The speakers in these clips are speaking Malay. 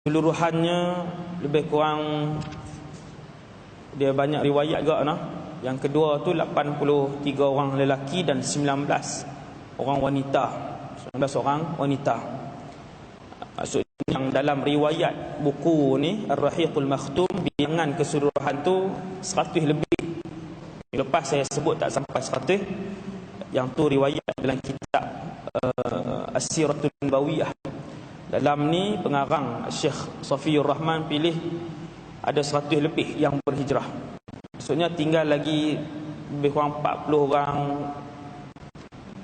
keseluruhannya lebih kurang dia banyak riwayat juga nah. Yang kedua tu 83 orang lelaki dan 19 orang wanita. 19 orang wanita. Maksudnya yang dalam riwayat buku ni Ar-Rahiqul Makhtum bilangan keseluruhan tu 100 lebih. Lepas saya sebut tak sampai 100. Yang tu riwayat dalam kitab As-Siratul Nabawiyah. Dalam ni pengarang Syekh Safiyur Rahman pilih ada 100 lebih yang berhijrah. Maksudnya tinggal lagi lebih kurang 40 orang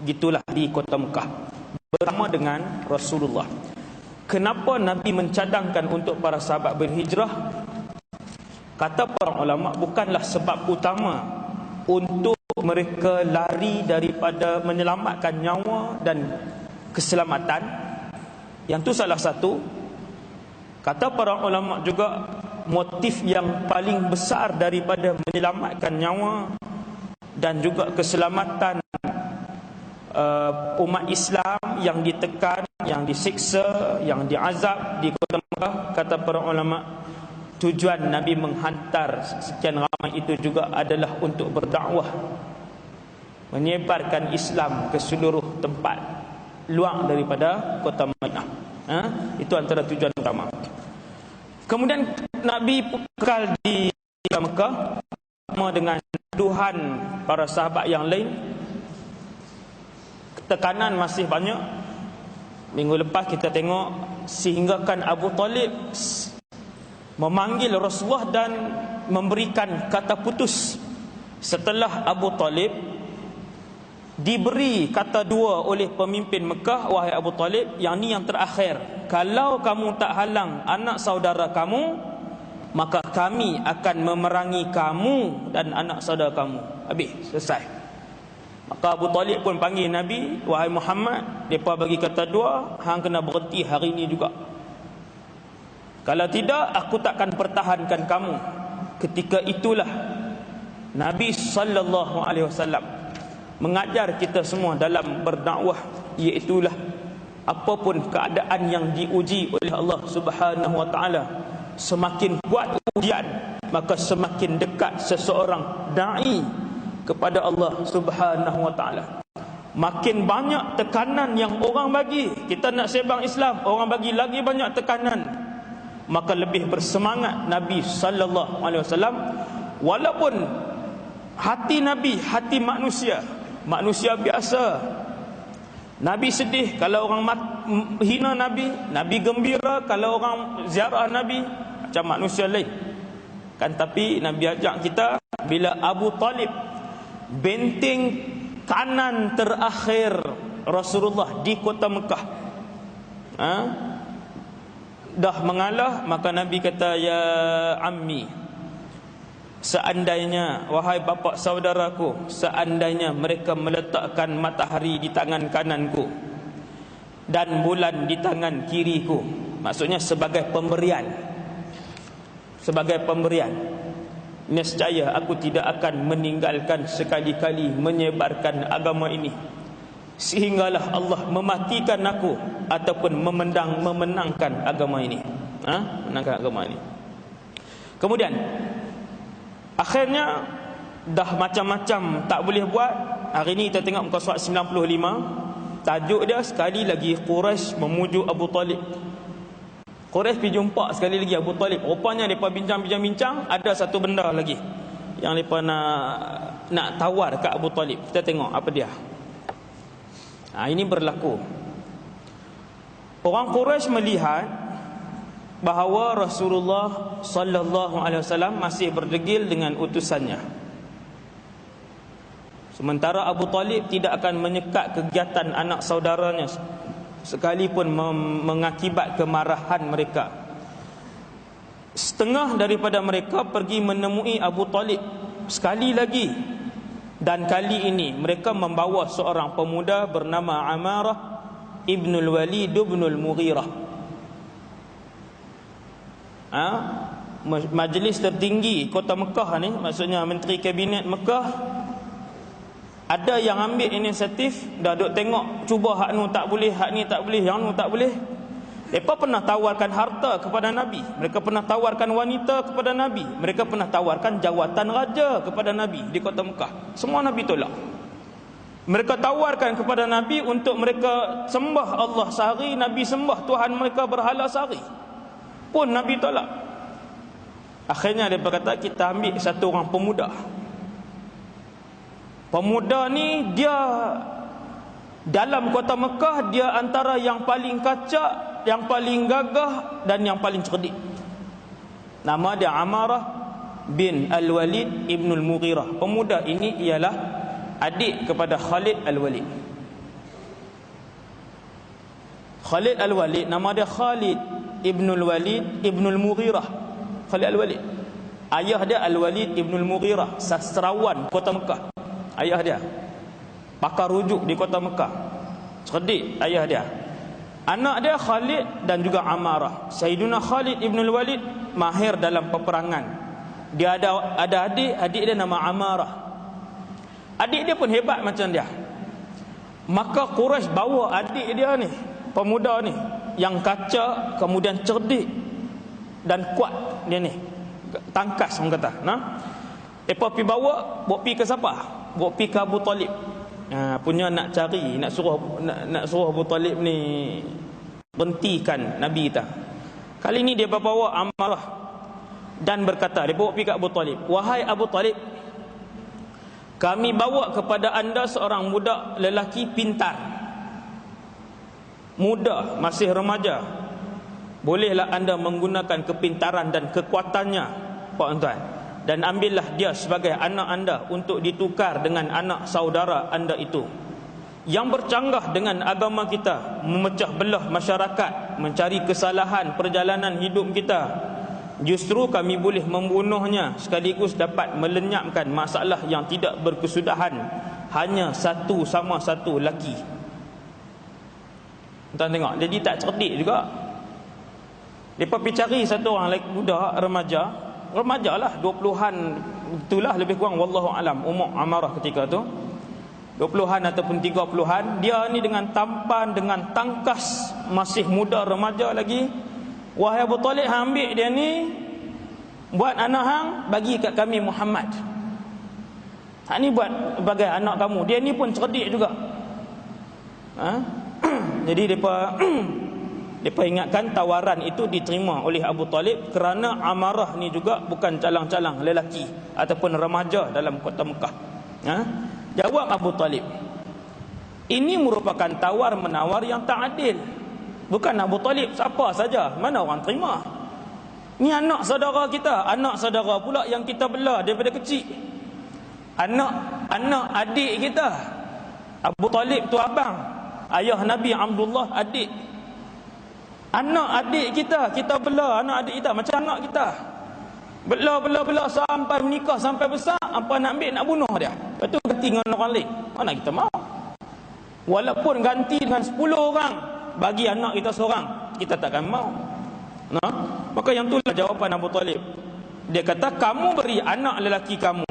gitulah di kota Mekah bersama dengan Rasulullah. Kenapa Nabi mencadangkan untuk para sahabat berhijrah? Kata para ulama, bukanlah sebab utama untuk mereka lari daripada menyelamatkan nyawa dan keselamatan. Yang tu salah satu. Kata para ulama juga, motif yang paling besar daripada menyelamatkan nyawa dan juga keselamatan umat Islam yang ditekan, yang disiksa, yang diazab di kota Mekah, kata para ulama, tujuan Nabi menghantar sekian ramai itu juga adalah untuk berdakwah, menyebarkan Islam ke seluruh tempat luar daripada kota Madinah. Itu antara tujuan utama. Kemudian Nabi kekal di Mekah bersama dengan tuduhan para sahabat yang lain. Tekanan masih banyak. Minggu lepas kita tengok sehinggakan Abu Talib memanggil Rasulullah dan memberikan kata putus. Setelah Abu Talib diberi kata dua oleh pemimpin Mekah, wahai Abu Talib, yang ni yang terakhir, kalau kamu tak halang anak saudara kamu, maka kami akan memerangi kamu dan anak saudara kamu. Habis, selesai. Maka Abu Talib pun panggil Nabi, wahai Muhammad, mereka bagi kata dua, hang kena berhenti hari ini juga. Kalau tidak, aku takkan pertahankan kamu. Ketika itulah Nabi sallallahu alaihi wasallam mengajar kita semua dalam berdakwah, iaitulah apapun keadaan yang diuji oleh Allah Subhanahu wa taala, semakin kuat ujian, maka semakin dekat seseorang dai kepada Allah Subhanahu wa taala. Makin banyak tekanan yang orang bagi, kita nak sebar Islam, orang bagi lagi banyak tekanan, maka lebih bersemangat Nabi sallallahu alaihi wasallam. Walaupun hati Nabi hati manusia biasa. Nabi sedih kalau orang hina Nabi, Nabi gembira kalau orang ziarah Nabi, macam manusia lain kan. Tapi Nabi ajak kita, bila Abu Talib, benteng kanan terakhir Rasulullah di kota Mekah, dah mengalah, maka Nabi kata, ya ammi, seandainya, wahai bapa saudaraku, seandainya mereka meletakkan matahari di tangan kananku dan bulan di tangan kiriku, maksudnya sebagai pemberian, nescaya aku tidak akan meninggalkan sekali-kali menyebarkan agama ini, sehinggalah Allah mematikan aku ataupun memenangkan agama ini. Menangkan agama ini. Kemudian akhirnya dah macam-macam tak boleh buat. Hari ni kita tengok muka surat 95. Tajuk dia sekali lagi, Quraisy memujuk Abu Talib. Quraisy pergi jumpa sekali lagi Abu Talib. Rupanya mereka bincang-bincang, ada satu benda lagi yang mereka nak tawar kat Abu Talib. Kita tengok apa dia. Ini berlaku. Orang Quraisy melihat bahawa Rasulullah sallallahu alaihi wasallam masih berdegil dengan utusannya, sementara Abu Talib tidak akan menyekat kegiatan anak saudaranya sekalipun mengakibat kemarahan mereka. Setengah daripada mereka pergi menemui Abu Talib sekali lagi, dan kali ini mereka membawa seorang pemuda bernama Amarah ibnul Walid ibnul Mughirah. Majlis tertinggi kota Mekah ni, maksudnya Menteri Kabinet Mekah, ada yang ambil inisiatif, dah duk tengok, cuba hak nu tak boleh, hak ni tak boleh, yang nu tak boleh. Mereka pernah tawarkan harta kepada Nabi. Mereka pernah tawarkan wanita kepada Nabi. Mereka pernah tawarkan jawatan raja kepada Nabi di kota Mekah. Semua Nabi tolak. Mereka tawarkan kepada Nabi untuk mereka sembah Allah sehari, Nabi sembah Tuhan mereka berhala sehari, pun Nabi tolak. Akhirnya dia berkata, kita ambil satu orang pemuda. Pemuda ni dia dalam kota Mekah, dia antara yang paling kacak, yang paling gagah dan yang paling cerdik. Nama dia Amarah bin Al-Walid ibn Al-Mughirah. Pemuda ini ialah adik kepada Khalid Al-Walid. Khalid Al-Walid, nama dia Khalid ibn Al-Walid ibn Al-Mughirah. Khalid Al-Walid, ayah dia Al-Walid ibn Al-Mughirah, sastrawan kota Mekah. Ayah dia pakar rujuk di kota Mekah, cerdik ayah dia. Anak dia Khalid dan juga Amarah. Sayyiduna Khalid ibn Al-Walid mahir dalam peperangan. Dia ada adik dia nama Amarah. Adik dia pun hebat macam dia. Maka Quraisy bawa adik dia ni, pemuda ni, yang kacak, kemudian cerdik dan kuat dia ni, tangkas orang kata. Mereka pergi bawa pergi ke siapa? Bawa pergi ke Abu Talib. Punya nak cari, nak suruh Abu Talib ni berhentikan Nabi kita. Kali ni dia bawa Amarah dan berkata, dia bawa pergi ke Abu Talib, wahai Abu Talib, kami bawa kepada anda seorang budak lelaki pintar, muda, masih remaja. Bolehlah anda menggunakan kepintaran dan kekuatannya, Pak Tuan, dan ambillah dia sebagai anak anda untuk ditukar dengan anak saudara anda itu yang bercanggah dengan agama kita, memecah belah masyarakat, mencari kesalahan perjalanan hidup kita. Justru kami boleh membunuhnya sekaligus dapat melenyapkan masalah yang tidak berkesudahan, hanya satu sama satu lelaki. Tuan tengok, jadi tak cerdik juga. Mereka pergi cari satu orang lelaki muda, remaja lah, 20-an itulah lebih kurang, wallahu alam umur Amarah ketika tu 20-an ataupun 30-an. Dia ni dengan tampan, dengan tangkas, masih muda remaja lagi. Wahai Abu Talib, hang ambil dia ni, buat anak hang, bagi kat kami Muhammad. Hang ni buat sebagai anak kamu. Dia ni pun cerdik juga. Jadi mereka ingatkan tawaran itu diterima oleh Abu Talib kerana Amarah ni juga bukan calang-calang lelaki ataupun remaja dalam kota Mekah. Jawab Abu Talib, ini merupakan tawar-menawar yang tak adil. Bukan Abu Talib siapa saja, mana orang terima. Ni anak saudara kita, anak saudara pula yang kita bela daripada kecil. Anak adik kita. Abu Talib tu abang, ayah Nabi Abdullah adik. Anak adik kita bela anak adik kita macam anak kita. Bela sampai menikah, sampai besar, apa nak ambil, nak bunuh dia. Lepas tu ganti dengan orang lain. Mana kita mau? Walaupun ganti dengan 10 orang, bagi anak kita seorang, kita takkan mau. Maka yang itulah jawapan Abu Talib. Dia kata, kamu beri anak lelaki kamu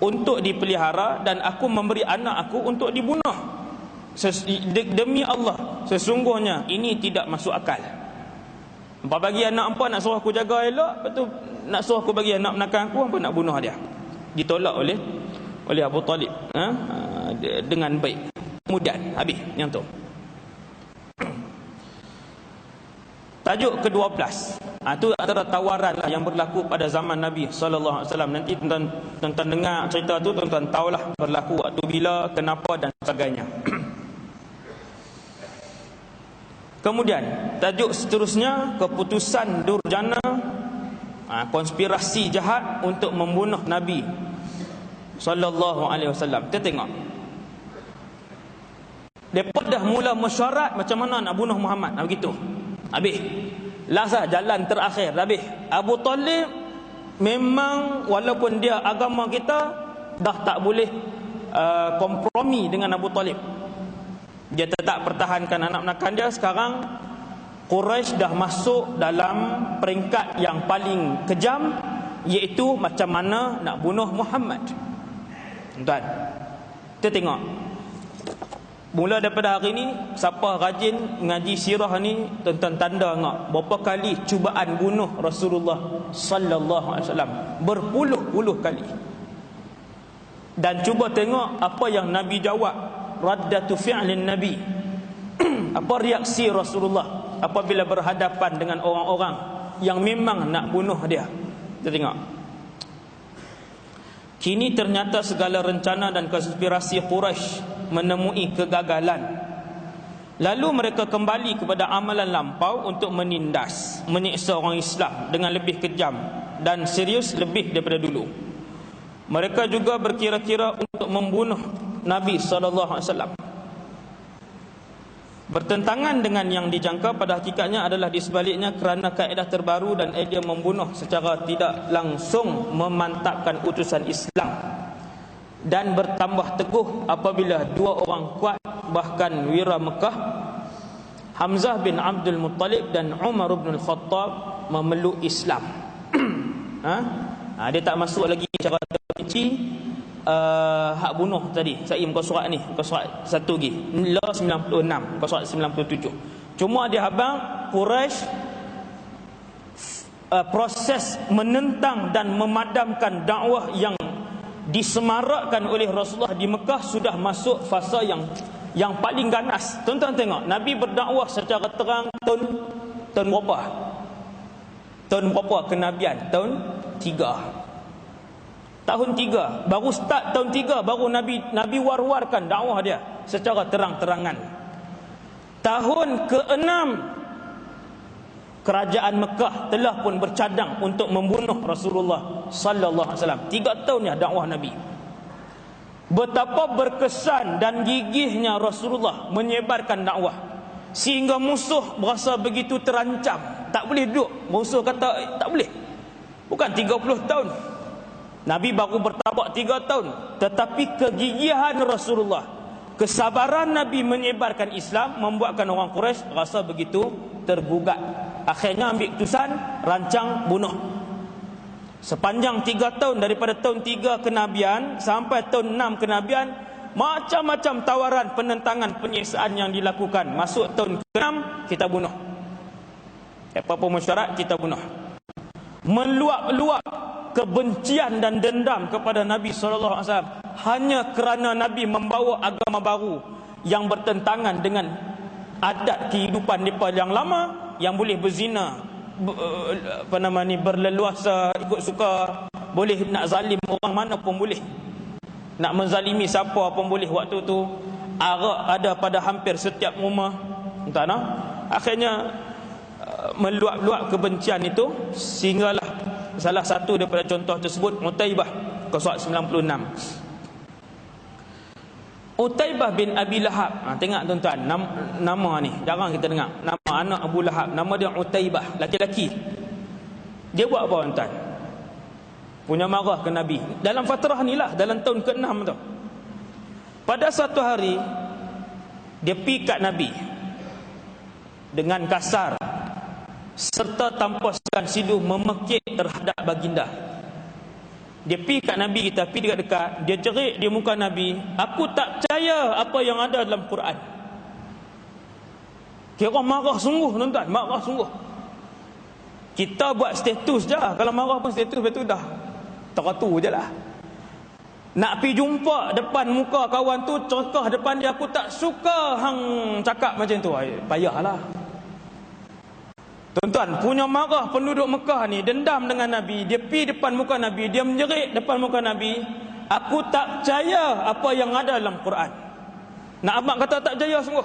untuk dipelihara dan aku memberi anak aku untuk dibunuh. Demi Allah, sesungguhnya ini tidak masuk akal. Empat bagi anak empat, nak suruh aku jaga elok, lepas tu nak suruh aku bagi anak menakan aku, apa nak bunuh dia. Ditolak oleh Abu Talib dengan baik. Kemudian habis yang tu. Tajuk ke-12. Itu antara tawaran lah yang berlaku pada zaman Nabi sallallahu alaihi wasallam. Nanti tuan-tuan dengar cerita tu, tuan-tuan tahulah berlaku waktu bila, kenapa dan sebagainya. Kemudian tajuk seterusnya, keputusan Durjana, konspirasi jahat untuk membunuh Nabi sallallahu alaihi wasallam. Kita tengok. Depa dah mula mesyuarat macam mana nak bunuh Muhammad. Begitu. Habis. Last jalan terakhir habis. Abu Talib memang walaupun dia agama kita dah tak boleh kompromi dengan Abu Talib. Dia tetap pertahankan anak menakan dia. Sekarang Quraisy dah masuk dalam peringkat yang paling kejam, iaitu macam mana nak bunuh Muhammad. Tuan, kita tengok Mula daripada hari ni, siapa rajin ngaji sirah ni, tuan-tuan tanda ngak berapa kali cubaan bunuh Rasulullah sallallahu alaihi wasallam, berpuluh-puluh kali. Dan cuba tengok apa yang Nabi jawab, raddatu fi'lin Nabi. Apa reaksi Rasulullah apabila berhadapan dengan orang-orang yang memang nak bunuh dia. Kita tengok. Kini ternyata segala rencana dan konspirasi Quraisy menemui kegagalan. Lalu mereka kembali kepada amalan lampau untuk menindas, menyiksa orang Islam dengan lebih kejam dan serius lebih daripada dulu. Mereka juga berkira-kira untuk membunuh Nabi SAW. Bertentangan dengan yang dijangka, pada hakikatnya adalah di sebaliknya, kerana kaedah terbaru dan idea membunuh secara tidak langsung memantapkan utusan Islam dan bertambah teguh apabila dua orang kuat bahkan wira Mekah, Hamzah bin Abdul Muttalib dan Umar bin Khattab, memeluk Islam. Dia tak masuk lagi cara terperinci hak bunuh tadi. Saya muka surat ni, muka surat satu lagi, La 96, muka surat 97. Cuma dia habang Quraisy proses menentang dan memadamkan dakwah yang disemarakkan oleh Rasulullah di Mekah sudah masuk fasa yang paling ganas. Tuan-tuan tengok, Nabi berdakwah secara terang tahun berapa? Tahun berapa kenabian? Tahun 3. Tahun 3, baru start tahun 3, baru Nabi war-warkan dakwah dia secara terang-terangan. Tahun ke-6 kerajaan Mekah telah pun bercadang untuk membunuh Rasulullah sallallahu alaihi wasallam. 3 tahun ya dakwah Nabi. Betapa berkesan dan gigihnya Rasulullah menyebarkan dakwah sehingga musuh berasa begitu terancam, tak boleh duduk. Musuh kata tak boleh. Bukan 30 tahun. Nabi baru bertabak 3 tahun, tetapi kegigihan Rasulullah, kesabaran Nabi menyebarkan Islam membuatkan orang Quraisy rasa begitu tergugat. Akhirnya ambil keputusan, rancang bunuh. Sepanjang 3 tahun, daripada tahun 3 kenabian sampai tahun 6 kenabian, macam-macam tawaran penentangan penyiksaan yang dilakukan. Masuk tahun ke-6, kita bunuh. Apa-apa mesyuarat, kita bunuh. Meluap-luap kebencian dan dendam kepada Nabi SAW hanya kerana Nabi membawa agama baru yang bertentangan dengan adat kehidupan mereka yang lama, yang boleh berzina, berleluasa ikut suka, boleh nak zalim orang mana pun boleh, nak menzalimi siapa pun boleh. Waktu tu arak ada pada hampir setiap rumah. Entah nak, akhirnya meluap-luap kebencian itu, sehinggalah salah satu daripada contoh tersebut Utaibah, surat 96. Utaibah bin Abi Lahab. Tengok tuan-tuan, nama ni jarang kita dengar. Nama anak Abu Lahab, nama dia Utaibah, laki-laki. Dia buat apa tuan-tuan? Punya marah ke Nabi. Dalam fatrah ni lah, dalam tahun ke-6 tu. Pada satu hari dia pergi kat Nabi dengan kasar serta tanpa segan sidu memekik terhadap baginda. Dia pergi kat Nabi kita, pergi dekat-dekat, dia jerit di muka Nabi, aku tak percaya apa yang ada dalam Quran. Kira marah sungguh tuan-tuan, marah sungguh. Kita buat status je, kalau marah pun status betul dah teratu je lah. Nak pergi jumpa depan muka kawan tu, cerkah depan dia, aku tak suka hang cakap macam tu. Payahlah. Tuan-tuan, punya marah penduduk Mekah ni, dendam dengan Nabi. Dia pergi depan muka Nabi, dia menjerit depan muka Nabi, aku tak percaya apa yang ada dalam Quran. Nak abang kata tak percaya sungguh.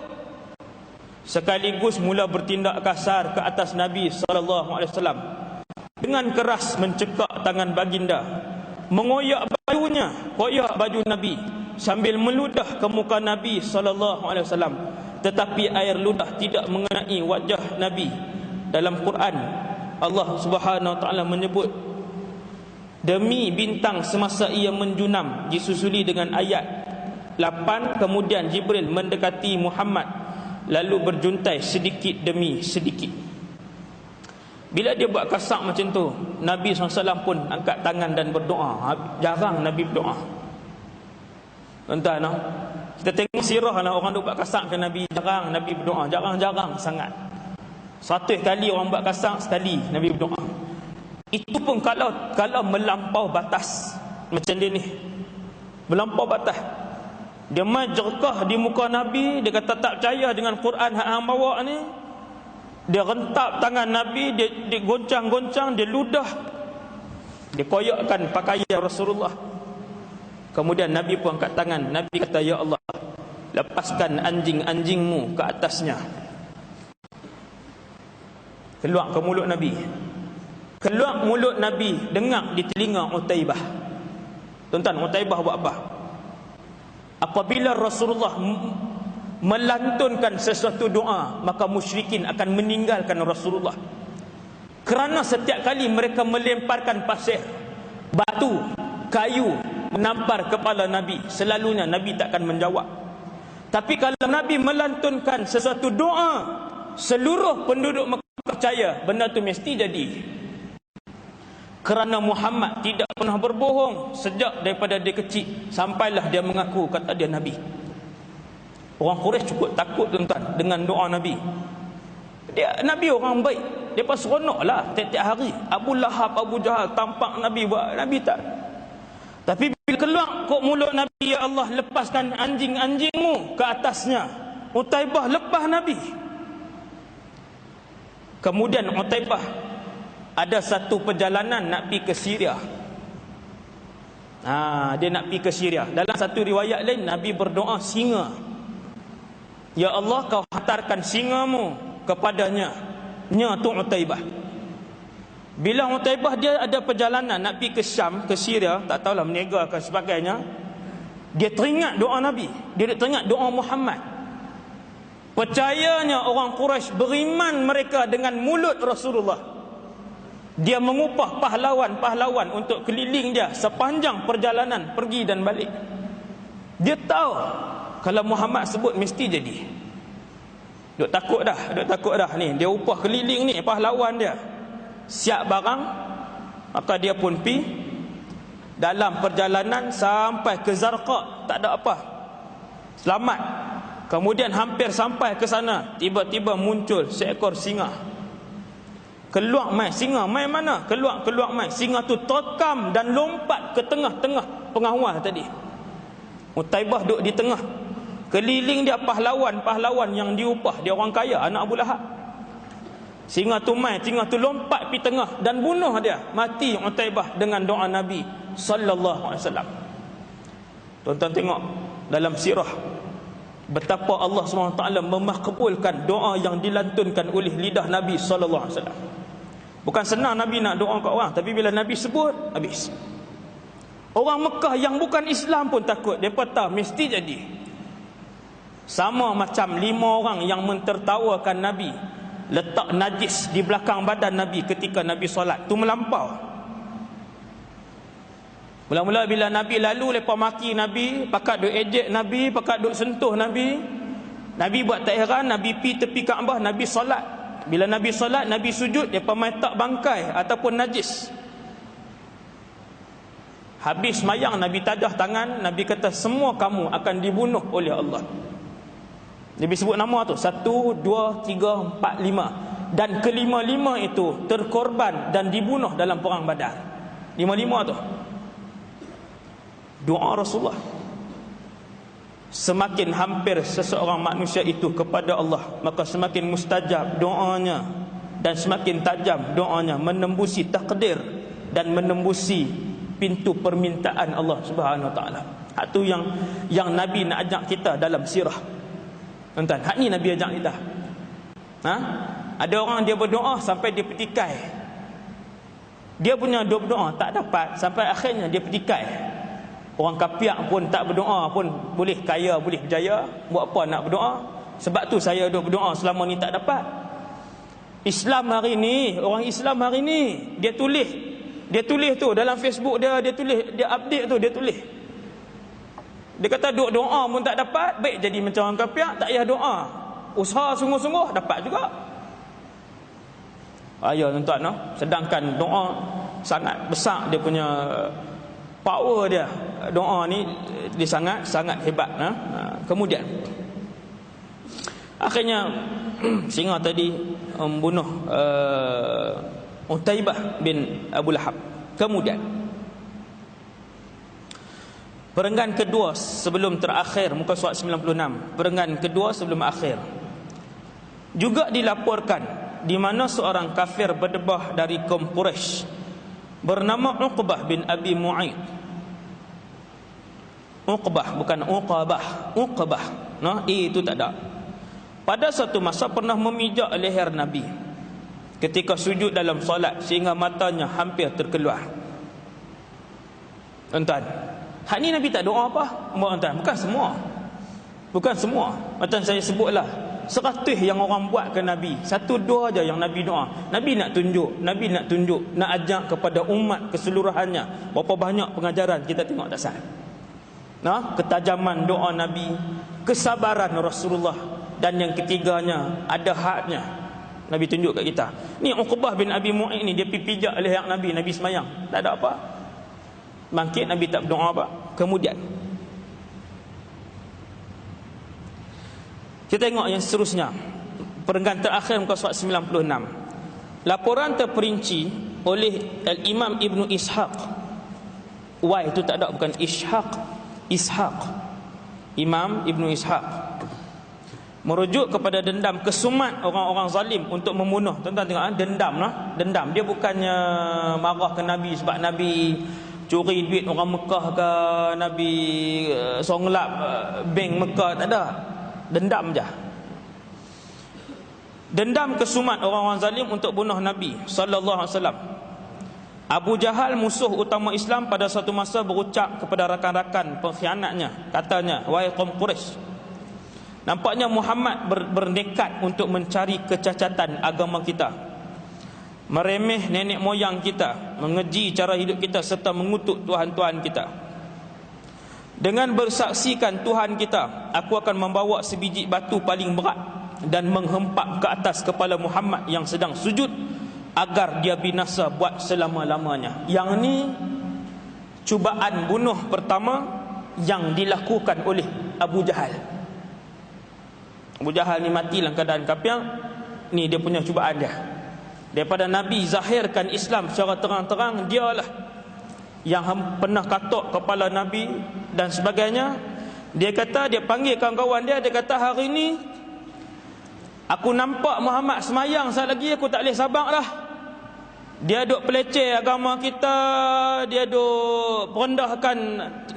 Sekaligus mula bertindak kasar ke atas Nabi SAW. Dengan keras mencekak tangan baginda, mengoyak bajunya, koyak baju Nabi, sambil meludah ke muka Nabi SAW. Tetapi air ludah tidak mengenai wajah Nabi. Dalam Quran Allah Subhanahu Wa Taala menyebut, demi bintang semasa ia menjunam, disusuli dengan ayat 8, kemudian Jibril mendekati Muhammad lalu berjuntai sedikit demi sedikit. Bila dia buat kasar macam tu, Nabi SAW pun angkat tangan dan berdoa. Jarang Nabi berdoa. Tuan-tuan, Kita tengok sirah lah, orang duk buat kasar ke Nabi, jarang Nabi berdoa, jarang-jarang sangat. 100 kali orang buat kasar, sekali Nabi berdoa. Itu pun kalau melampau batas macam dia ni, melampau batas. Dia mai jerkah di muka Nabi, dia kata tak percaya dengan Quran hak hang bawa ni. Dia rentap tangan Nabi, dia goncang-goncang, dia ludah, dia koyakkan pakaian Rasulullah. Kemudian Nabi pun angkat tangan. Nabi kata, ya Allah, lepaskan anjing-anjingmu ke atasnya. Keluar ke mulut Nabi. Keluar mulut Nabi, dengar di telinga Utaibah. Tuan-tuan, Utaibah buat apa? Apabila Rasulullah melantunkan sesuatu doa, maka musyrikin akan meninggalkan Rasulullah. Kerana setiap kali mereka melemparkan pasir, batu, kayu, menampar kepala Nabi, selalunya Nabi takkan menjawab. Tapi kalau Nabi melantunkan sesuatu doa, seluruh penduduk Mekah percaya benda tu mesti jadi. Kerana Muhammad tidak pernah berbohong sejak daripada dia kecil, sampailah dia mengaku kata dia Nabi. Orang Quraisy cukup takut, tuan-tuan, dengan doa Nabi. Nabi orang baik, dia pun seronoklah tiap-tiap hari. Abu Lahab, Abu Jahal tampak Nabi buat, Nabi tak. Tapi bila keluar kok mulut Nabi, ya Allah, lepaskan anjing-anjingmu ke atasnya. Utaibah lepas Nabi. Kemudian Utaibah ada satu perjalanan nak pergi ke Syria. Dia nak pergi ke Syria. Dalam satu riwayat lain, Nabi berdoa singa. Ya Allah, kau hantarkan singamu kepadanya. Nya tu Utaibah. Bila Utaibah dia ada perjalanan nak pergi ke Syam, ke Syria, tak tahulah meniaga ke sebagainya, dia teringat doa Nabi, dia teringat doa Muhammad. Percayanya orang Quraisy beriman mereka dengan mulut Rasulullah. Dia mengupah pahlawan-pahlawan untuk keliling dia sepanjang perjalanan pergi dan balik. Dia tahu kalau Muhammad sebut mesti jadi. Duk takut dah ni, dia upah keliling ni pahlawan dia. Siap barang, maka dia pun pi dalam perjalanan sampai ke Zarqa, tak ada apa, selamat. Kemudian hampir sampai ke sana, tiba-tiba muncul seekor singa. Keluar mai singa, mai mana? Keluar mai singa tu terkam dan lompat ke tengah-tengah pengawal tadi. Utaibah duduk di tengah. Keliling dia pahlawan-pahlawan yang diupah, dia orang kaya, anak Abu Lahab. Singa tu mai, singa tu lompat pi tengah dan bunuh dia. Mati Utaibah dengan doa Nabi sallallahu alaihi wasallam. Tuan-tuan tengok dalam sirah betapa Allah SWT memakbulkan doa yang dilantunkan oleh lidah Nabi sallallahu alaihi wasallam. Bukan senang Nabi nak doa kat orang, tapi bila Nabi sebut, habis. Orang Mekah yang bukan Islam pun takut, depa tahu mesti jadi. Sama macam 5 orang yang mentertawakan Nabi, letak najis di belakang badan Nabi ketika Nabi solat. Tu melampau. Mula-mula bila Nabi lalu, mereka maki Nabi, pakat duk ejek Nabi, pakat duk sentuh Nabi. Nabi buat tak heran, Nabi pi tepi Kaabah, Nabi solat. Bila Nabi solat, Nabi sujud, mereka main tak bangkai ataupun najis. Habis mayang, Nabi tadah tangan, Nabi kata, semua kamu akan dibunuh oleh Allah. Nabi sebut nama tu 1, 2, 3, 4, 5. Dan kelima-lima itu terkorban dan dibunuh dalam perang Badar. 5 tu doa Rasulullah. Semakin hampir seseorang manusia itu kepada Allah, maka semakin mustajab doanya, dan semakin tajam doanya, menembusi takdir dan menembusi pintu permintaan Allah Subhanahu Wa Taala. Hak tu yang Nabi nak ajak kita dalam sirah. Tuan-tuan, hak ni Nabi ajak kita. Ada orang dia berdoa sampai dia petikai. Dia punya doa tak dapat, sampai akhirnya dia petikai. Orang kapiak pun tak berdoa pun boleh kaya, boleh berjaya. Buat apa nak berdoa? Sebab tu saya duk berdoa selama ni tak dapat. Islam hari ni, orang Islam hari ni, dia tulis tu dalam Facebook dia update tu, dia tulis. Dia kata duk doa pun tak dapat, baik jadi macam orang kapiak, tak payah doa. Usaha sungguh-sungguh dapat juga. Ayo tuan-tuan, sedangkan doa sangat besar dia punya power dia doa ni dia sangat hebat. Kemudian akhirnya singa tadi membunuh Utaibah bin Abu Lahab. Kemudian perenggan kedua sebelum terakhir, muka surat 96, perenggan kedua sebelum akhir, juga dilaporkan di mana seorang kafir berdebah dari kaum Quraisy bernama Uqbah bin Abi Mu'aid. Uqbah bukan Uqabah, Uqbah. Itu tak ada. Pada satu masa pernah memijak leher Nabi ketika sujud dalam solat sehingga matanya hampir terkeluar. Tuan-tuan, hak ni Nabi tak doa apa? Tuan-tuan, bukan semua. Macam saya sebutlah, 100 yang orang buat ke Nabi, 1-2 aja yang Nabi doa. Nabi nak tunjuk, nak ajak kepada umat keseluruhannya. Berapa banyak pengajaran kita tengok tak sah. Ketajaman doa Nabi, kesabaran Rasulullah, dan yang ketiganya ada haknya Nabi tunjuk kat kita. Ni Uqbah bin Abi Mu'aid ni, dia pijak leher Nabi, Nabi semayang, tak ada apa. Bangkit, Nabi tak berdoa apa. Kemudian kita tengok yang seterusnya, perenggan terakhir muka surat 96. Laporan terperinci oleh Al-Imam Ibnu Ishaq. Itu tak ada, bukan Ishaq. Imam Ibnu Ishaq merujuk kepada dendam kesumat orang-orang zalim untuk membunuh. Tuan-tuan tengok, dendam. Dia bukannya marah ke Nabi sebab Nabi curi duit orang Mekah ke, Nabi songlap bank Mekah, tak ada. Dendam je. Dendam kesumat orang-orang zalim untuk bunuh Nabi sallallahu alaihi wasallam. Abu Jahal, musuh utama Islam, pada suatu masa berucap kepada rakan-rakan pengkhianatnya, katanya, wahai kaum Quraisy, nampaknya Muhammad bernekat untuk mencari kecacatan agama kita, meremeh nenek moyang kita, mengeji cara hidup kita, serta mengutuk Tuhan-Tuhan kita. Dengan bersaksikan Tuhan kita, aku akan membawa sebiji batu paling berat dan menghempak ke atas kepala Muhammad yang sedang sujud, agar dia binasa buat selama-lamanya. Yang ni cubaan bunuh pertama yang dilakukan oleh Abu Jahal. Abu Jahal ni mati dalam keadaan kafir. Ni dia punya cubaan dia. Daripada Nabi zahirkan Islam secara terang-terang, dialah yang pernah katok kepala Nabi dan sebagainya. Dia kata, dia panggil kawan-kawan dia, dia kata, hari ni aku nampak Muhammad semayang, saat lagi aku tak boleh sabar dah. Dia duk peleceh agama kita, dia duk merendahkan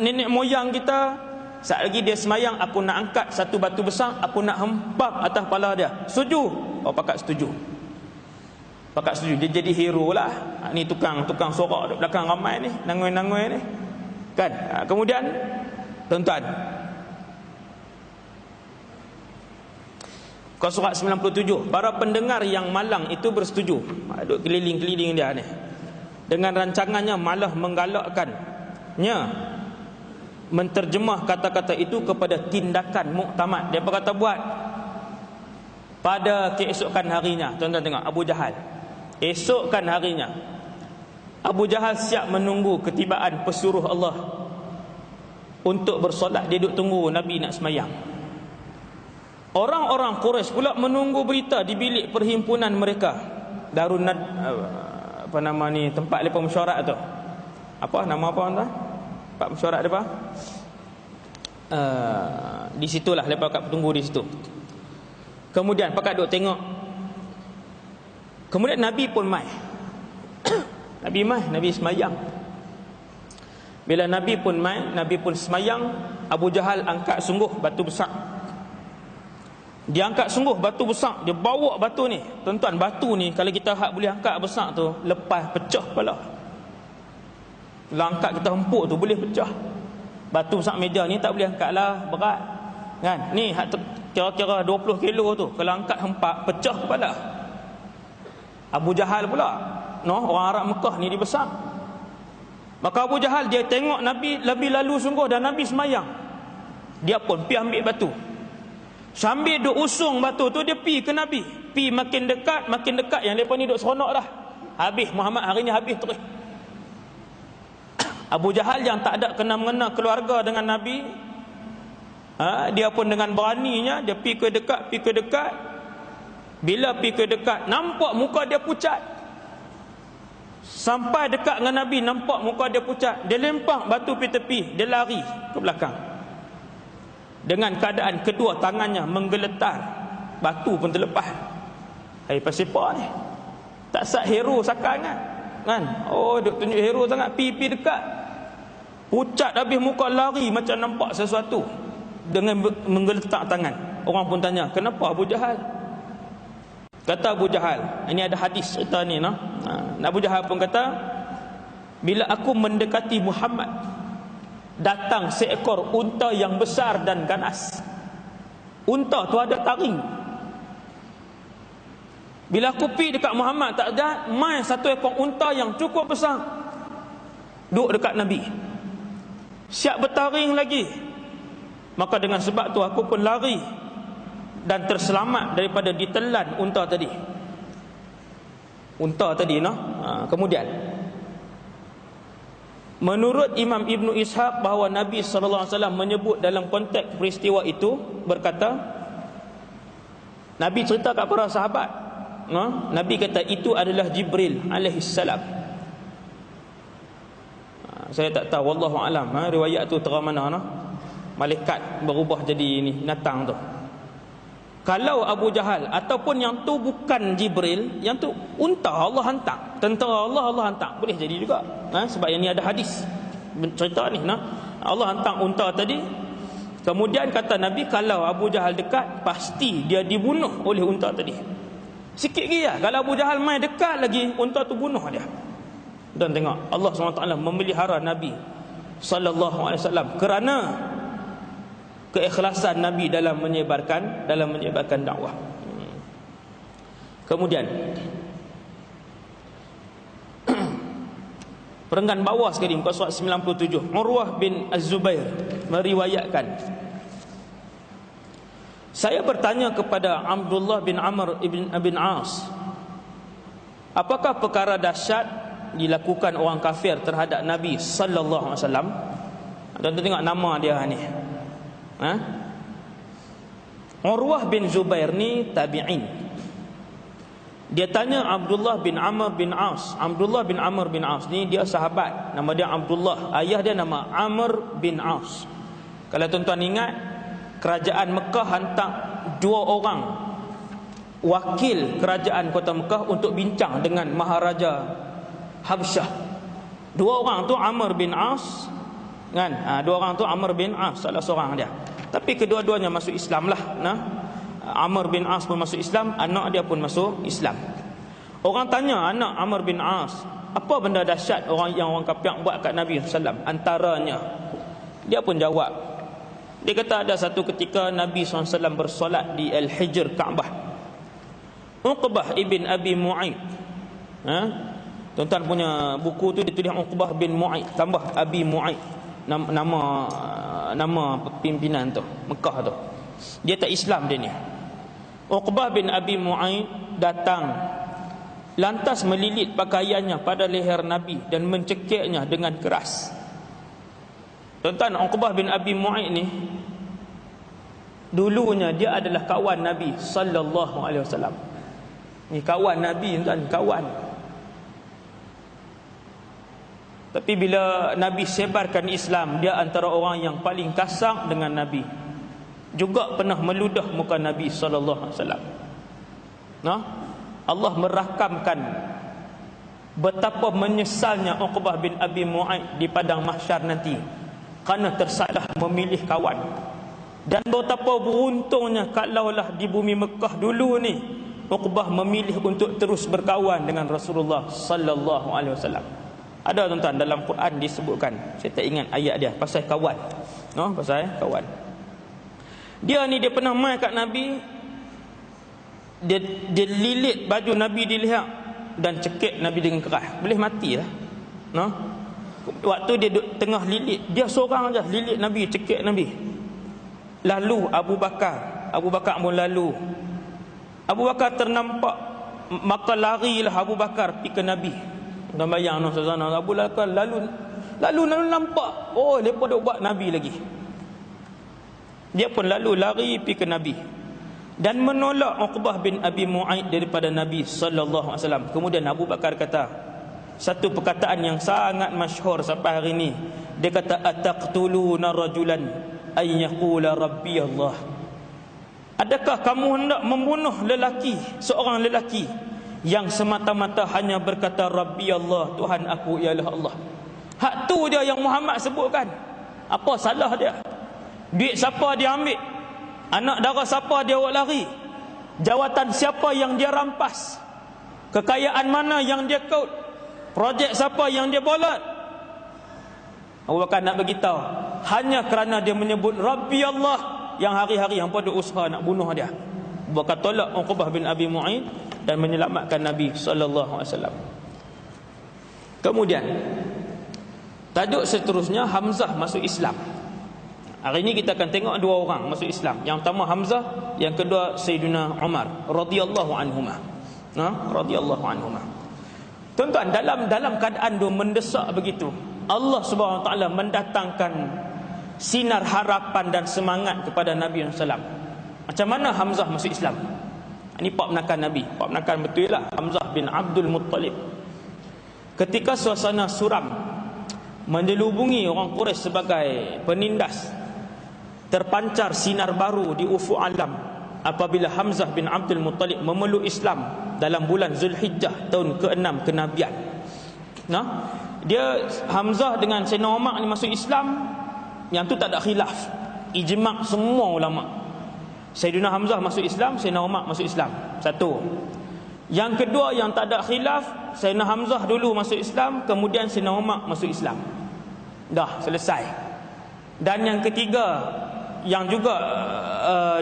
nenek moyang kita. Saat lagi dia semayang, aku nak angkat satu batu besar, aku nak hempak atas kepala dia. Setuju? Pakat setuju. Dia jadi hero lah. Ni tukang sorak duk belakang ramai ni, nangoi-nangoi ni, kan? Kemudian tuan-tuan, surat 97, para pendengar yang malang itu bersetuju. Duk keliling-keliling dia ni, dengan rancangannya malah menggalakkannya menterjemah kata-kata itu kepada tindakan muktamad. Dia berkata buat pada keesokan harinya. Tuan-tuan tengok, Abu Jahal, esokkan harinya Abu Jahal siap menunggu ketibaan pesuruh Allah untuk bersolat. Dia duduk tunggu Nabi nak semayang. Orang-orang Quraisy pula menunggu berita di bilik perhimpunan mereka, Darun tempat lepas mesyuarat tu. Nama apa tuan? Tempat mesyuarat depa. Di situlah lepas kat tunggu di situ. Kemudian pakat duk tengok. Kemudian Nabi pun mai. Nabi semayang. Bila Nabi pun mai, Nabi pun semayang, Abu Jahal angkat sungguh batu besar. Dia angkat sungguh batu besar, dia bawa batu ni. Tuan-tuan, batu ni kalau kita boleh angkat besar tu, lepas pecah kepala. Kalau angkat kita hempuk tu boleh pecah. Batu besar meja ni tak boleh angkat lah, berat. Kan? Ni kira-kira 20 kilo tu, kalau angkat hempak, pecah kepala. Abu Jahal pula, orang Arab Mekah ni dia besar. Maka Abu Jahal dia tengok Nabi lebih lalu sungguh dan Nabi semayang. Dia pun pergi ambil batu. Sambil duk usung batu tu, dia pi ke Nabi. Pi makin dekat yang lepas ni duk seronok dah. Habis Muhammad hari ni habis terus. Abu Jahal yang tak ada kena-mengena keluarga dengan Nabi, dia pun dengan beraninya dia pergi ke dekat. Bila pergi ke dekat, nampak muka dia pucat. Sampai dekat dengan Nabi, nampak muka dia pucat. Dia lempar batu pergi tepi, dia lari ke belakang. Dengan keadaan kedua tangannya menggeletar, batu pun terlepas. Hai pasipah ni. Tak sat hero sakan kan? Oh, duk tunjuk hero sangat, pipi dekat. Pucat habis muka, lari macam nampak sesuatu dengan menggeletak tangan. Orang pun tanya, kenapa Abu Jahal? Kata Abu Jahal, ini ada hadis cerita ni, no? Abu Jahal pun kata, bila aku mendekati Muhammad, datang seekor unta yang besar dan ganas. Unta tu ada taring. Bila aku pergi dekat Muhammad, tak ada, mai satu ekor unta yang cukup besar duduk dekat Nabi, siap bertaring lagi. Maka dengan sebab tu aku pun lari dan terselamat daripada ditelan unta tadi. Kemudian menurut Imam Ibn Ishaq bahawa Nabi SAW menyebut dalam konteks peristiwa itu, berkata, Nabi cerita kat para sahabat, Nabi kata itu adalah Jibril alaihissalam. Saya tak tahu, wallahu alam, riwayat tu terang mana, malaikat berubah jadi ni binatang tu. Kalau Abu Jahal ataupun yang tu bukan Jibril, yang tu unta Allah hantar, tentera Allah hantar, boleh jadi juga. Sebab yang ni ada hadis cerita ni, Allah hantar unta tadi. Kemudian kata Nabi, kalau Abu Jahal dekat, pasti dia dibunuh oleh unta tadi. Sikit lagi lah, kalau Abu Jahal main dekat lagi, unta tu bunuh dia. Dan tengok, Allah SWT memelihara Nabi SAW kerana keikhlasan Nabi dalam menyebarkan dakwah. Kemudian perenggan bawah sekali, muka surat 97, Urwah bin Az-Zubair meriwayatkan, saya bertanya kepada Abdullah bin Amr ibn As, apakah perkara dahsyat dilakukan orang kafir terhadap Nabi sallallahu alaihi wasallam? Dan tengok nama dia ni. Urwah bin Zubair ni tabi'in. Dia tanya Abdullah bin Amr bin As. Abdullah bin Amr bin As ni dia sahabat, nama dia Abdullah, ayah dia nama Amr bin As. Kalau tuan-tuan ingat, kerajaan Mekah hantar 2 orang wakil kerajaan kota Mekah untuk bincang dengan Maharaja Habsyah. 2 orang tu Amr bin As kan? 2 orang tu Amr bin As, salah seorang dia. Tapi kedua-duanya masuk Islam lah. Amr bin As pun masuk Islam, anak dia pun masuk Islam. Orang tanya anak Amr bin As, apa benda dahsyat orang kafir buat kat Nabi SAW? Antaranya, dia pun jawab, dia kata ada satu ketika Nabi SAW bersolat di Al-Hijr Kaabah. Uqbah ibn Abi Mu'aid, tuan-tuan punya buku tu ditulis Uqbah bin Mu'aid tambah Abi Mu'aid, nama pimpinan tu Mekah tu. Dia tak Islam dia ni. Uqbah bin Abi Mu'aid datang, lantas melilit pakaiannya pada leher Nabi dan mencekiknya dengan keras. Tuan-tuan, Uqbah bin Abi Mu'aid ni dulunya dia adalah kawan Nabi sallallahu alaihi wasallam. Ni kawan Nabi, tuan, kawan. Tapi bila Nabi sebarkan Islam, dia antara orang yang paling kasar dengan Nabi. Juga pernah meludah muka Nabi sallallahu alaihi wasallam. Allah merakamkan betapa menyesalnya Uqbah bin Abi Mu'aid di padang mahsyar nanti kerana tersalah memilih kawan. Dan betapa beruntungnya kalaulah di bumi Mekah dulu ni Uqbah memilih untuk terus berkawan dengan Rasulullah sallallahu alaihi wasallam. Ada tuan-tuan dalam Quran disebutkan, saya tak ingat ayat dia, pasal kawan. Pasal kawan. Dia ni dia pernah mai kat Nabi, dia lilit baju Nabi di leher dan cekik Nabi dengan keras. Boleh mati lah. Waktu dia tengah lilit, dia seorang aja lilit Nabi, cekik Nabi. Lalu Abu Bakar pun lalu. Abu Bakar ternampak, maka larilah Abu Bakar pergi ke Nabi. Dan bayang suasana Abu Bakar lalu Lalu nampak, oh mereka duk buat Nabi lagi. Dia pun lalu lari pergi ke Nabi dan menolak Uqbah bin Abi Mu'aid daripada Nabi sallallahu alaihi wasallam. Kemudian Abu Bakar kata satu perkataan yang sangat masyhur sampai hari ini. Dia kata, ataqtuluna rajulan ay yaqula rabbi Allah. Adakah kamu hendak membunuh seorang lelaki yang semata-mata hanya berkata Rabbi Allah, Tuhan aku ialah Allah. Hak tu dia yang Muhammad sebutkan. Apa salah dia? Duit siapa dia ambil? Anak dara siapa dia bawa lari? Jawatan siapa yang dia rampas? Kekayaan mana yang dia kaut? Projek siapa yang dia bolot? Abu Bakar nak beritahu, hanya kerana dia menyebut Rabbi Allah, yang hari-hari hampa duk usaha nak bunuh dia. Abu Bakar tolak Uqbah bin Abi Mu'aid dan menyelamatkan Nabi sallallahu alaihi wasallam. Kemudian tajuk seterusnya, Hamzah masuk Islam. Hari ini kita akan tengok dua orang masuk Islam. Yang pertama Hamzah, yang kedua Sayyidina Umar radhiyallahu anhuma. Radhiyallahu anhuma. Tuan-tuan, dalam keadaan dia mendesak begitu, Allah Subhanahu wa taala mendatangkan sinar harapan dan semangat kepada Nabi SAW. Macam mana Hamzah masuk Islam? Ini pak menakan Nabi. Pak menakan betul lah, Hamzah bin Abdul Muttalib. Ketika suasana suram menjelubungi orang Quraisy sebagai penindas, terpancar sinar baru di ufuk alam apabila Hamzah bin Abdul Muttalib memeluk Islam dalam bulan Zulhijjah tahun ke-6 kenabian. Dia Hamzah dengan Sayyidina Umar ni masuk Islam, yang tu tak ada khilaf, ijma' semua ulama. Sayyidina Hamzah masuk Islam, Sayyidina Umar masuk Islam. Satu. Yang kedua yang tak ada khilaf, Sayyidina Hamzah dulu masuk Islam, kemudian Sayyidina Umar masuk Islam. Dah selesai. Dan yang ketiga yang juga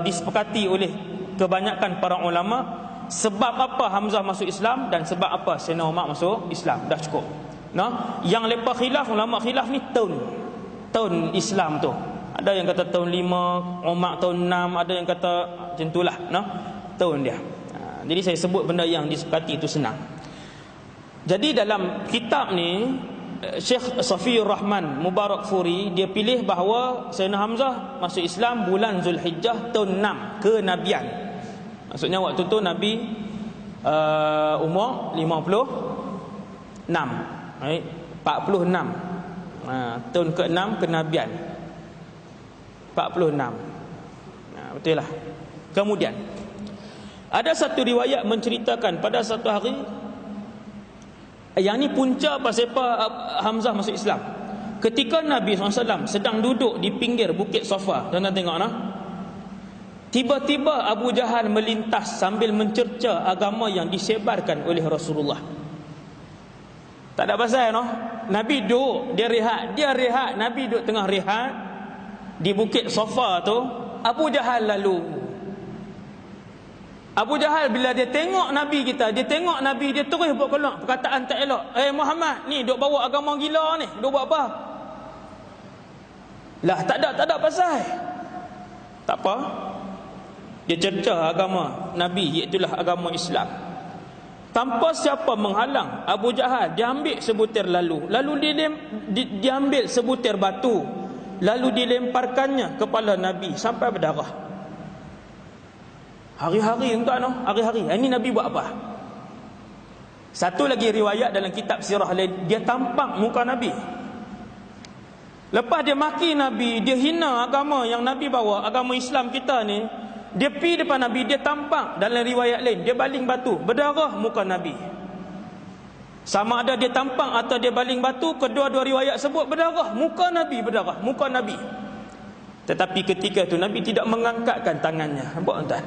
disepakati oleh kebanyakan para ulama, sebab apa Hamzah masuk Islam dan sebab apa Sayyidina Umar masuk Islam, dah cukup. Yang lepas khilaf, ulama khilaf ni tahun Islam tu. Ada yang kata tahun 5, Umar tahun 6, ada yang kata macam itulah, tahun dia. Jadi saya sebut benda yang disepakati itu senang. Jadi dalam kitab ni Syekh Safiyur Rahman Mubarakfuri dia pilih bahawa Sayyidina Hamzah masuk Islam bulan Zulhijjah tahun 6 kenabian. Maksudnya waktu tu Nabi umur 56, 46. Tahun ke-6 kenabian 46. Betul lah. Kemudian ada satu riwayat menceritakan pada satu hari, yang ni punca pasal apa Hamzah masuk Islam. Ketika Nabi SAW sedang duduk di pinggir Bukit Safa, tuan-tuan tengok tiba-tiba Abu Jahal melintas sambil mencerca agama yang disebarkan oleh Rasulullah. Tak ada pasal Nabi duduk, dia rehat, Nabi duduk tengah rehat di Bukit Safa tu. Abu Jahal bila dia tengok Nabi kita, dia terus buat keluar perkataan tak elok. Muhammad ni duk bawa agama gila ni, duk buat apa? Lah tak ada pasal. Tak apa. Dia cerca agama Nabi, iaitu agama Islam. Tanpa siapa menghalang, Abu Jahal dia ambil sebutir lalu dia ambil sebutir batu, lalu dilemparkannya kepala Nabi sampai berdarah. Hari-hari tuan, hari-hari. Ini Nabi buat apa? Satu lagi riwayat dalam kitab sirah lain, dia tampak muka Nabi. Lepas dia maki Nabi, dia hina agama yang Nabi bawa, agama Islam kita ni. Dia pergi depan Nabi, dia tampak dalam riwayat lain, dia baling batu, berdarah muka Nabi. Sama ada dia tampak atau dia baling batu, kedua-dua riwayat sebut berdarah muka Nabi, berdarah muka Nabi. Tetapi ketika itu Nabi tidak mengangkatkan tangannya. Nampak tuan?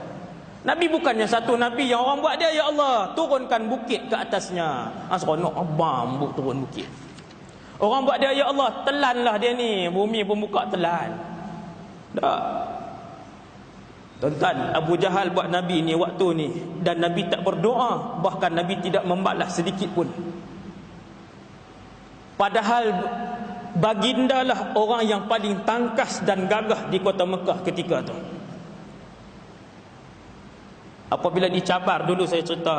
Nabi bukannya satu Nabi yang orang buat dia, ya Allah turunkan bukit ke atasnya. Seronok abang turun bukit. Orang buat dia, ya Allah telanlah dia ni, bumi pun buka telan. Tak. Tuan-tuan, Abu Jahal buat Nabi ni waktu ni, dan Nabi tak berdoa, bahkan Nabi tidak membalas sedikit pun. Padahal baginda lah orang yang paling tangkas dan gagah di kota Mekah ketika tu. Apabila dicabar, dulu saya cerita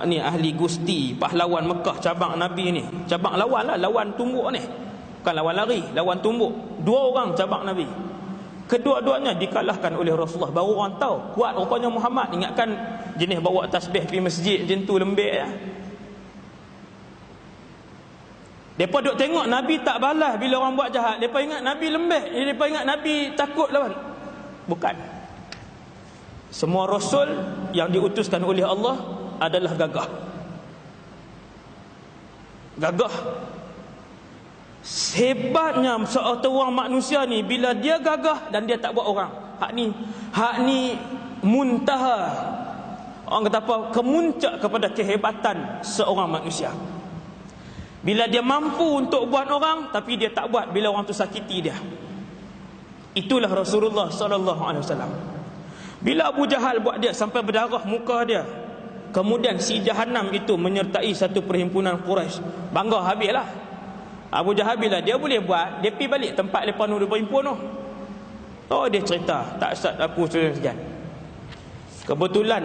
ni ahli gusti, pahlawan Mekah, cabang Nabi ni. Cabang lawan lah, lawan tumbuk ni. Bukan lawan lari, lawan tumbuk. 2 orang cabang Nabi. Kedua-duanya dikalahkan oleh Rasulullah. Baru orang tahu kuat rupanya Muhammad. Ingatkan jenis bawa tasbih pergi masjid macam tu lembik ya. Depa duk tengok Nabi tak balas bila orang buat jahat. Depa ingat Nabi lembik. Depa ingat Nabi takut lawan. Bukan. Semua rasul yang diutuskan oleh Allah adalah gagah. Gagah. Hebatnya seorang manusia ni bila dia gagah dan dia tak buat orang. Hak ni muntaha. Orang kata apa? Kemuncak kepada kehebatan seorang manusia. Bila dia mampu untuk buat orang tapi dia tak buat bila orang tu sakiti dia. Itulah Rasulullah sallallahu alaihi wasallam. Bila Abu Jahal buat dia sampai berdarah muka dia, kemudian si Jahannam itu menyertai satu perhimpunan Quraisy, bangga habislah. Abu Jahal bila dia boleh buat, dia pergi balik tempat lepas tu dia berhimpun tu. Oh, dia cerita, tak start aku sekian. Kebetulan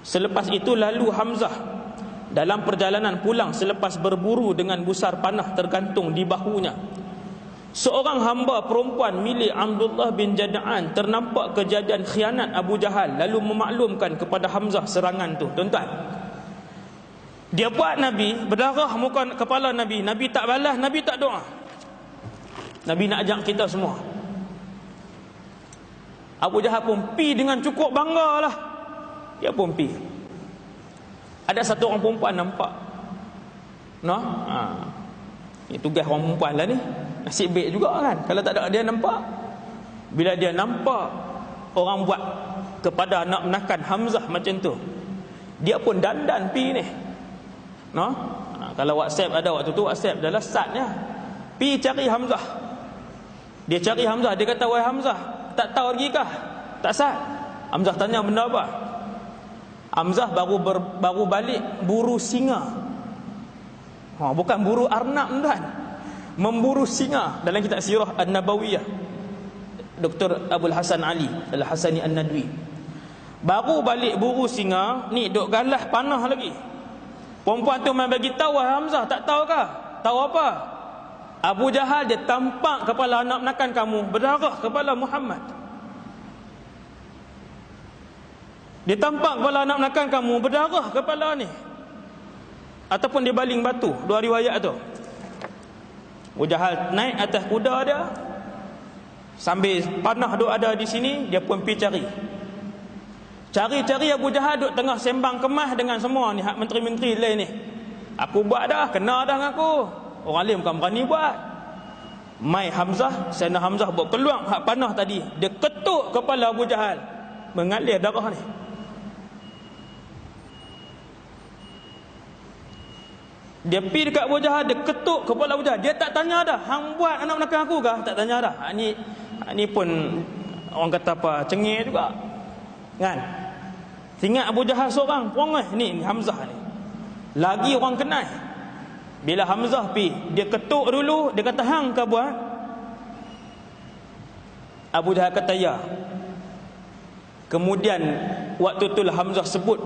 selepas itu lalu Hamzah dalam perjalanan pulang selepas berburu dengan busar panah tergantung di bahunya. Seorang hamba perempuan milik Abdullah bin Jada'an ternampak kejadian khianat Abu Jahal lalu memaklumkan kepada Hamzah serangan tu. Tuan-tuan, dia buat Nabi, berdarah muka kepala Nabi. Nabi tak balas, Nabi tak doa. Nabi nak ajak kita semua. Abu Jahal pun pi dengan cukup banggalah. Dia pun pi. Ada satu orang perempuan nampak. Noh? Ini tugas orang perempuan lah ni. Nasib baik juga kan. Kalau tak ada dia nampak. Bila dia nampak orang buat kepada nak menakan Hamzah macam tu, dia pun dandan pi ni. No? Kalau WhatsApp ada waktu tu, WhatsApp adalah satnya. Pi cari Hamzah. Dia cari Hamzah, dia kata, "Wahai Hamzah, tak tahu lagi kah? Tak sat." Hamzah tanya, "Benda apa?" Hamzah baru balik buru singa. Bukan buru arnab tuan. Memburu singa dalam kitab Sirah An-Nabawiyah. Dr. Abdul Hasan Ali Al-Hasani An-Nadwi. Baru balik buru singa, ni duk galah panah lagi. Perempuan tu main bagi tahu, "Wahai Hamzah, tak tahu kah? Tahu apa? Abu Jahal dia tampak kepala nak menakan kamu, berdarah kepala Muhammad. Dia tampak kepala nak menakan kamu, berdarah kepala ni." Ataupun dia baling batu, 2 riwayat tu. Abu Jahal naik atas kuda dia, sambil panah duk ada di sini, dia pun pergi cari. Cari-cari Abu Jahal duk tengah sembang kemas dengan semua ni hak menteri-menteri lain ni. "Aku buat dah, kena dah dengan aku." Orang lain bukan berani buat. Mai Hamzah, Sayyidina Hamzah buat peluang hak panah tadi, dia ketuk kepala Abu Jahal, mengalir darah ni. Dia pergi dekat Abu Jahal, dia ketuk kepala Abu Jahal. Dia tak tanya dah, "Hang buat anak menakan aku kah?" Tak tanya dah. Ni pun orang kata apa, cengih juga kan. Ingat Abu Jahal seorang perangai ni Hamzah ni. Lagi orang kenal. Bila Hamzah pi, dia ketuk dulu, dia kata, "Hang ke buat?" Abu Jahal kata, "Ya." Kemudian waktu itulah Hamzah sebut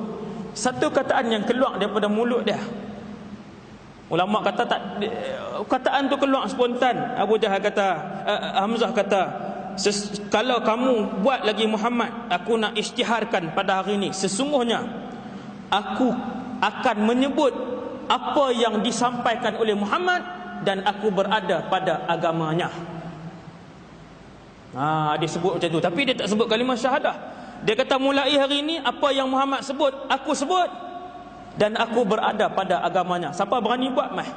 satu kataan yang keluar daripada mulut dia. Ulama kata tak, kataan tu keluar spontan. Abu Jahal kata, Hamzah kata, "Kalau kamu buat lagi Muhammad, aku nak isytiharkan pada hari ini, sesungguhnya aku akan menyebut apa yang disampaikan oleh Muhammad dan aku berada pada agamanya." Dia sebut macam tu, tapi dia tak sebut kalimah syahadah. Dia kata, "Mulai hari ini apa yang Muhammad sebut, aku sebut dan aku berada pada agamanya." Siapa berani buat mah?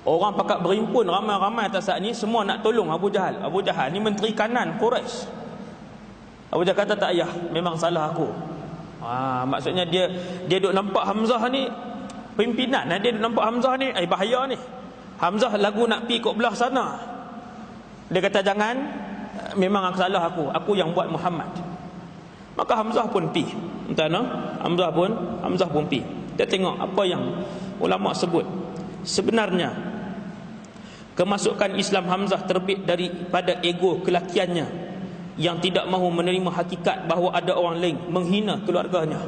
Orang pakat berhimpun ramai-ramai atas saat ni, semua nak tolong Abu Jahal. Abu Jahal ni menteri kanan Quraisy. Abu Jahal kata, "Tak payah, memang salah aku." Maksudnya dia duk nampak Hamzah ni pimpinan, dia duk nampak Hamzah ni bahaya ni. Hamzah lagu nak pi kok belah sana. Dia kata, "Jangan, memang salah aku yang buat Muhammad." Maka Hamzah pun pi. Entah Hamzah pun pi. Dia tengok apa yang ulama sebut. Sebenarnya kemasukan Islam Hamzah terbit daripada ego kelakiannya. yang tidak mahu menerima hakikat bahawa ada orang lain, menghina keluarganya.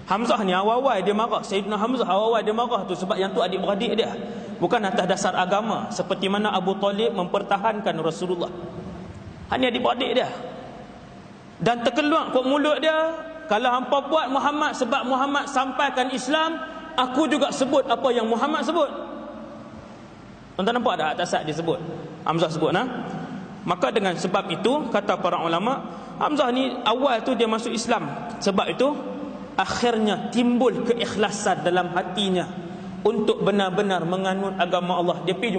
Hamzah ni awal-awal dia marah, Sayyidina Hamzah awal-awal dia marah tu sebab yang tu adik-beradik dia, bukan atas dasar agama seperti mana Abu Talib mempertahankan Rasulullah. Hanya adik-beradik dia. Dan terkeluar kat mulut dia, kalau hampa buat Muhammad sebab Muhammad sampaikan Islam, aku juga sebut apa yang Muhammad sebut. Tuan-tuan nampak tak atas saat dia sebut, Hamzah sebut Maka dengan sebab itu kata para ulama, Hamzah ni awal tu dia masuk Islam, sebab itu akhirnya timbul keikhlasan dalam hatinya untuk benar-benar menganut agama Allah. Dia pergi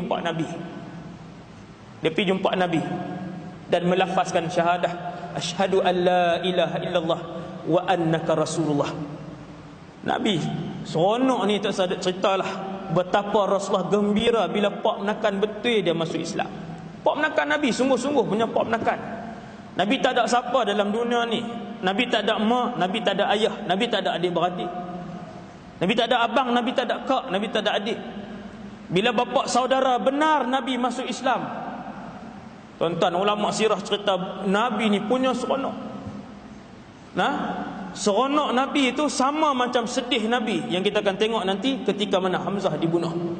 jumpa Nabi, dan melafazkan syahadah, asyhadu an la ilaha illallah wa annaka rasulullah. Nabi seronok ni, tak sadar ceritalah betapa Rasulullah gembira bila pak menakan betul dia masuk Islam. Pak menakan Nabi, sungguh-sungguh punya pak menakan. Nabi tak ada siapa dalam dunia ni, Nabi tak ada mak, Nabi tak ada ayah, Nabi tak ada adik-beradik, Nabi tak ada abang, Nabi tak ada kak, Nabi tak ada adik. Bila bapa saudara benar Nabi masuk Islam, tuan-tuan ulama sirah cerita Nabi ni punya seronok. Seronok Nabi itu sama macam sedih Nabi yang kita akan tengok nanti ketika mana Hamzah dibunuh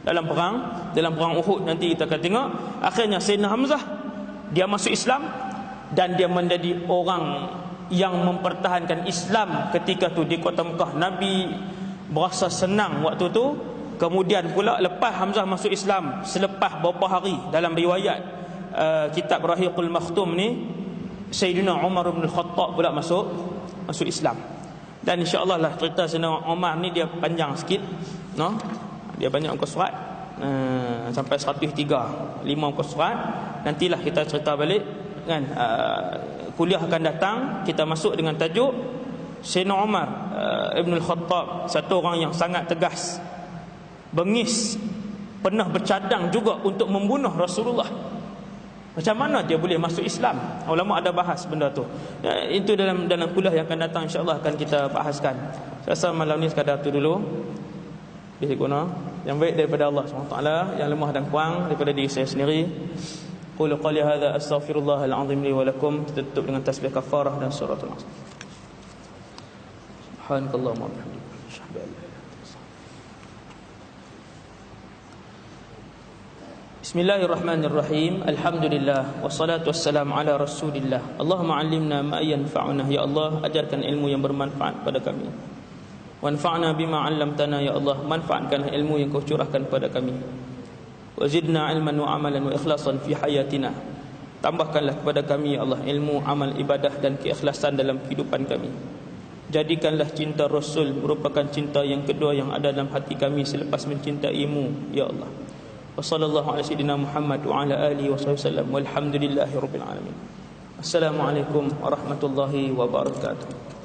dalam perang Uhud. Nanti kita akan tengok akhirnya Sayyidina Hamzah dia masuk Islam, dan dia menjadi orang yang mempertahankan Islam ketika tu di kota Mekah. Nabi berasa senang waktu tu. Kemudian pula lepas Hamzah masuk Islam, selepas beberapa hari, dalam riwayat kitab Rahiqul Makhtum ni, Sayyidina Umar bin Khattab pula masuk Islam. Dan insya-Allah lah cerita Sayyidina Umar ni dia panjang sikit, dia banyak muka surat, sampai 103, 5 muka surat. Nantilah kita cerita balik kan. Kuliah akan datang kita masuk dengan tajuk Sayyidina Umar Ibn Khattab, satu orang yang sangat tegas, bengis, pernah bercadang juga untuk membunuh Rasulullah. Macam mana dia boleh masuk Islam? Ulama ada bahas benda tu. Itu dalam kuliah yang akan datang insya-Allah akan kita bahaskan. Saya rasa malam ni sekadar tu dulu. Bisa guna yang baik daripada Allah SWT, yang lemah dan kurang daripada diri saya sendiri. Qul qali hadza astaghfirullahal azim li wa lakum. Tutup dengan tasbih kafarah dan suratul Asr. Subhanakallahumma wa bihamdika asyhadu an la ilaha illa anta. Bismillahirrahmanirrahim. Alhamdulillah wassalatu wassalamu ala Rasulillah. Allahumma 'allimna ma yanfa'una, ya Allah, ajarkan ilmu yang bermanfaat pada kami. Wanfa'na bima 'allamtana, ya Allah, manfaatkanlah ilmu yang Kau curahkan pada kami. Wazidna 'ilman wa 'amalan wa ikhlasan fi hayatina. Tambahkanlah kepada kami, ya Allah, ilmu, amal, ibadah dan keikhlasan dalam kehidupan kami. Jadikanlah cinta Rasul merupakan cinta yang kedua yang ada dalam hati kami selepas mencintaimu, ya Allah. Wa sallallahu ala sayyidina Muhammad wa ala alihi wa sallam walhamdulillahi rabbil alamin. Assalamualaikum warahmatullahi wabarakatuh.